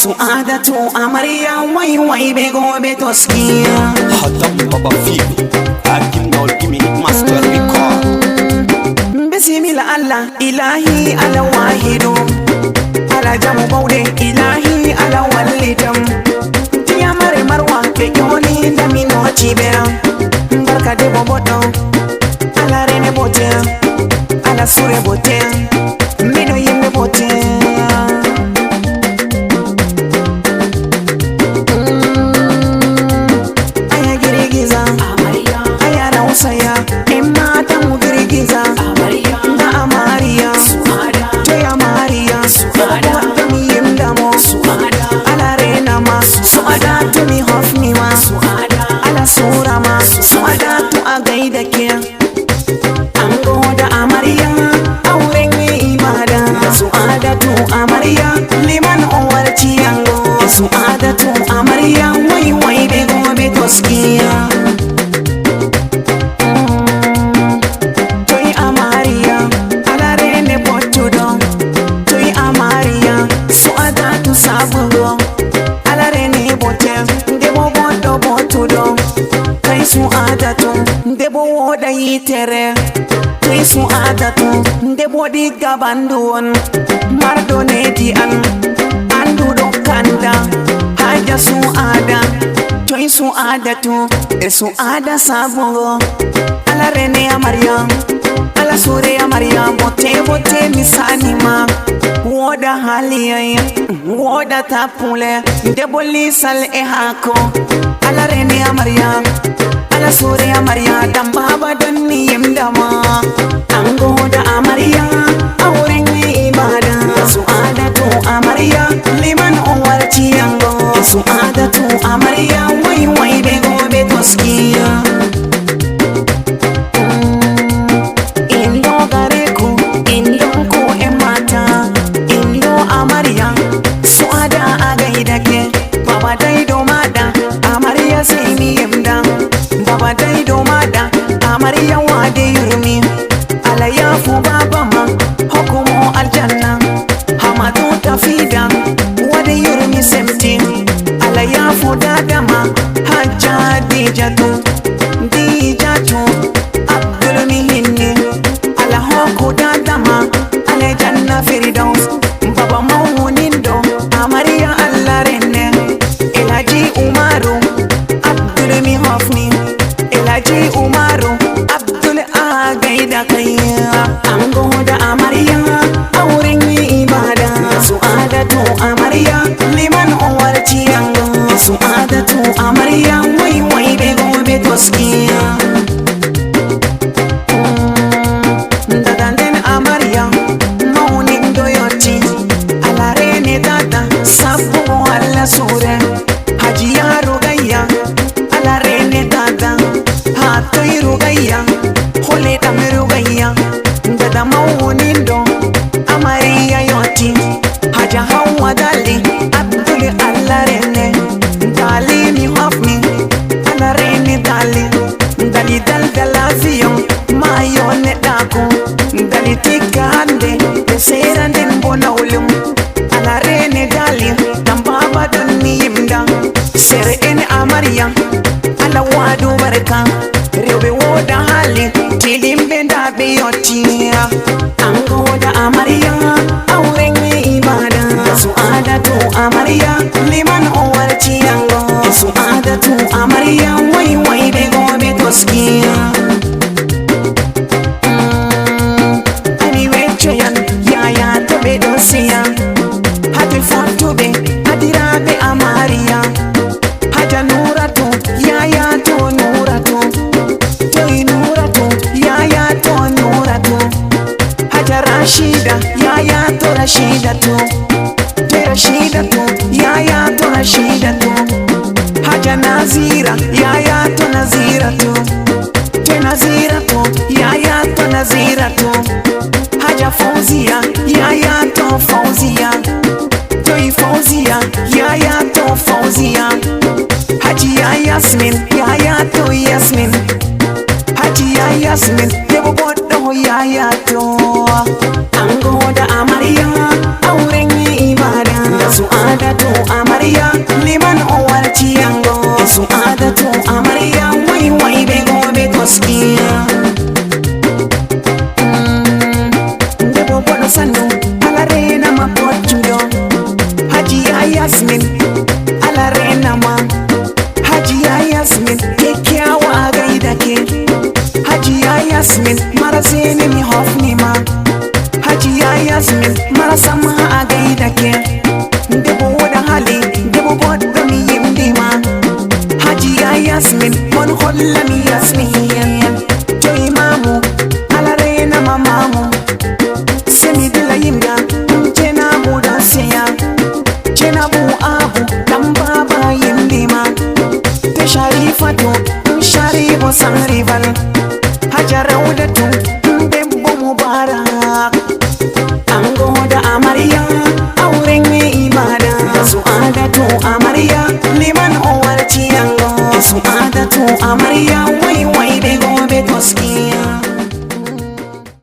Su'adatu amarya wai be gobe toskiya. Hatam Baba Feel Hakim Nol Kimi Master Record. Bismillah Allah ilahi ala wahidu ala jamu baude ilahi ala walidam. Tiya mare marwa ke yoni da mino chibera. Barka de bobodo ala rene bote ala sure bote mino yimbe bote. Saya emma ta mu girgiza da amariya toya mariya da mi yimda mo ala rena ma suada to mi hofni ma ala sura ma suada to a gaida ke ango da amariya auren yi ibada suada to amariya liman owarci ango suada to amariya wai be gobe toskiya. Debo woda yitere kai su'adatu debo diga banduon mardo nedi andu do kanda haja su'ada toi su'adatu su'ada sabo ala rene amaria ala sure amaria bote misani ma woda haliya woda tapule debo lisal hako ala rene amaria ala sure amarya dan baba don ni yimdama ango da amarya auren ibada su'adatu amarya liman uwarci ango su'adatu amarya wai be gobe toskiya. Indo gare ku indo ku emata indo amarya su'ada agaida ke baba dai do mada amarya sai mi yimda baba dai do mada amarya wade yurmi ala yafu baba ma hukumu aljanna hamadu tafida wade yurmi semti ala yafu dadama hajja dijatu abdul mihinni ala hoku dadama ala janna firdaus baba mawunindo amarya alla renne elaji umaru abdul mihofni elaji umaru abdul agaida kayya ango da amarya auren ibada su'adatu amarya liman uwarci ango su'adatu amarya wai be gobe toskiya. Dadanden amarya maunin doyoti ala rene dada sabu alla sure hajiya rugayya ala rene dada hatoi rugayya hole dam rugayya dada maunindo amariya yoti haja hawa dali abdul alla rene dali mi hofni ala rene dali dal dalaziyo mayo ne dako dali tikande serande mbona ulum ala rene dali dan baba don ni yimda sere en amarya ala wadu barka rewbe woda hali tilimbe ndabe yotiya ango da amarya auren ibada su'adatu amarya liman uwarci ango su'adatu amarya wai be gobe toskiya. Ani wecheyan yaya to be dosiya hati fotobe adirabe amarya haja nuratu yaya to nuratu toi nuratu yaya to nuratu haja rashida yaya to rashidatu toi rashidatu yaya to rashidatu haja nazira yaya to naziratu toi naziratu yaya to naziratu haja fauzia yaya to fauzia toi fauzia yaya to fauzia hajiya yasmin yaya to yasmin hajiya yasmin debo boddo yaya to ango da amarya auren ibada su'adatu let me ask me